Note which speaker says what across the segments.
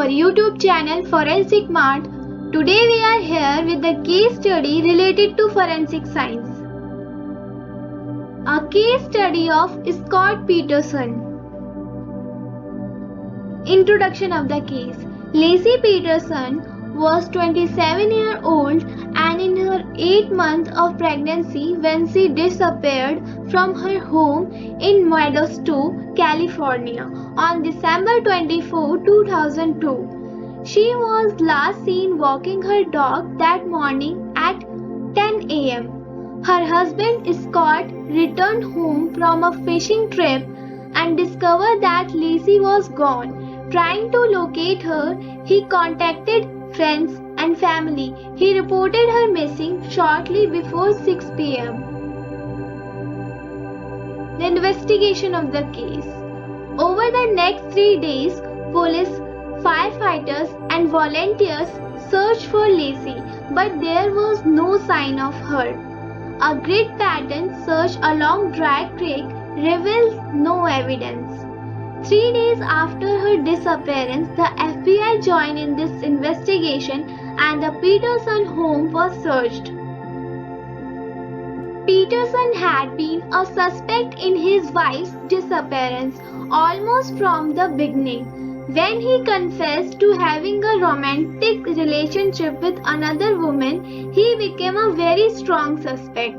Speaker 1: our YouTube channel Forensic Mart. Today we are here with a case study related to forensic science. A case study of Scott Peterson. Introduction of the case. Lacey Peterson was 27-year-old and in her 8th month of pregnancy when she disappeared from her home in Modesto, California on December 24, 2002. She was last seen walking her dog that morning at 10 a.m. Her husband Scott returned home from a fishing trip and discovered that Lacey was gone. Trying to locate her, he contacted friends and family. He reported her missing shortly before 6 p.m. The investigation of the case. Over the next 3 days, police, firefighters and volunteers searched for Lacey, but there was no sign of her. A grid pattern search along Dry Creek reveals no evidence. 3 days after her disappearance, the FBI joined in this investigation and the Peterson home was searched. Peterson had been a suspect in his wife's disappearance almost from the beginning. When he confessed to having a romantic relationship with another woman, he became a very strong suspect.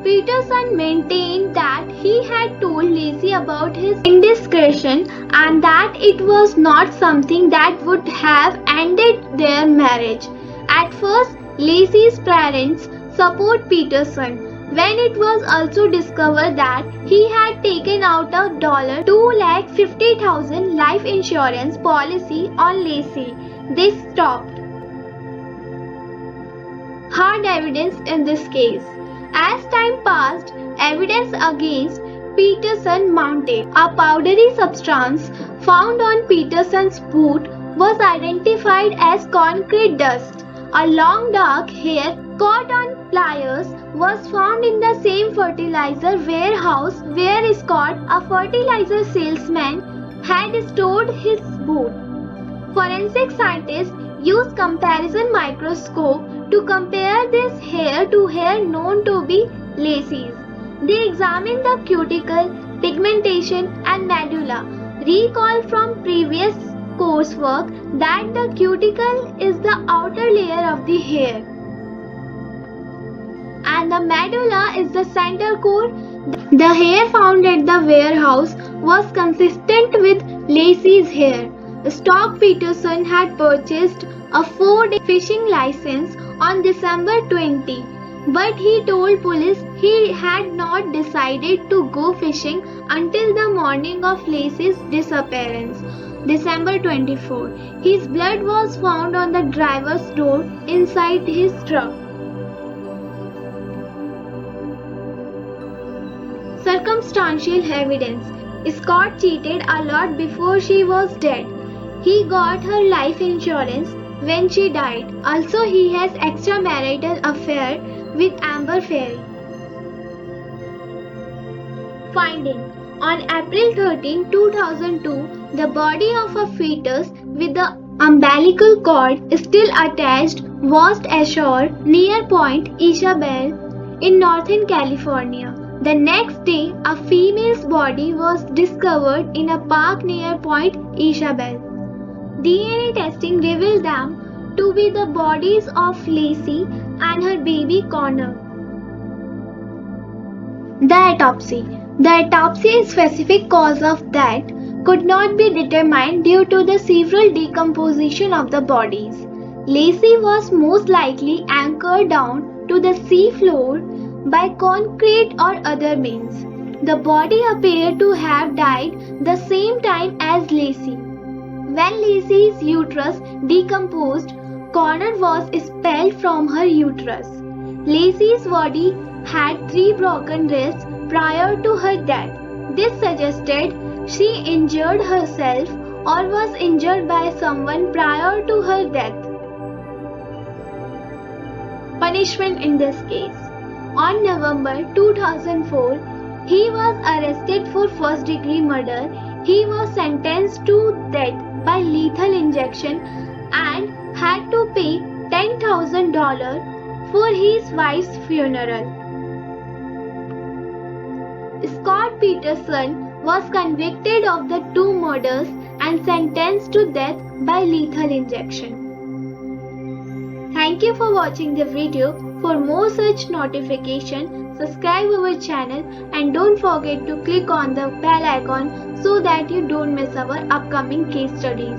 Speaker 1: Peterson maintained that he had told Lacey about his indiscretion and that it was not something that would have ended their marriage. At first, Lacey's parents support Peterson when it was also discovered that he had taken out a $250,000 life insurance policy on Lacey. They stopped. Hard evidence in this case. As time passed, evidence against Peterson mounted. A powdery substance found on Peterson's boot was identified as concrete dust. A long dark hair caught on pliers was found in the same fertilizer warehouse where Scott, a fertilizer salesman, had stored his boot. Forensic scientists used comparison microscope to compare this hair to hair known to be Lacey's. They examined the cuticle, pigmentation and medulla. Recall from previous coursework that the cuticle is the outer layer of the hair and the medulla is the center core. The hair found at the warehouse was consistent with Lacey's hair. Scott Peterson had purchased a 4-day fishing license on December 20, but he told police he had not decided to go fishing until the morning of Lacey's disappearance, December 24. His blood was found on the driver's door inside his truck. Circumstantial evidence. Scott cheated a lot before she was dead. He got her life insurance when she died. Also, he has extramarital affair with Amber Ferry. Finding. On April 13, 2002, the body of a fetus with the umbilical cord still attached washed ashore near Point Isabel in Northern California. The next day, a female's body was discovered in a park near Point Isabel. DNA testing revealed them to be the bodies of Lacey and her baby Connor. The autopsy. The autopsy's specific cause of death could not be determined due to the severe decomposition of the bodies. Lacey was most likely anchored down to the sea floor by concrete or other means. The body appeared to have died the same time as Lacey. When Lacey's uterus decomposed, Connor was expelled from her uterus. Lacey's body had 3 broken ribs prior to her death. This suggested she injured herself or was injured by someone prior to her death. Punishment in this case. On November 2004, he was arrested for first-degree murder. He was sentenced to death by lethal injection and had to pay $10,000 for his wife's funeral. Scott Peterson was convicted of the two murders and sentenced to death by lethal injection. Thank you for watching the video. For more such notification, subscribe our channel and don't forget to click on the bell icon so that you don't miss our upcoming case studies.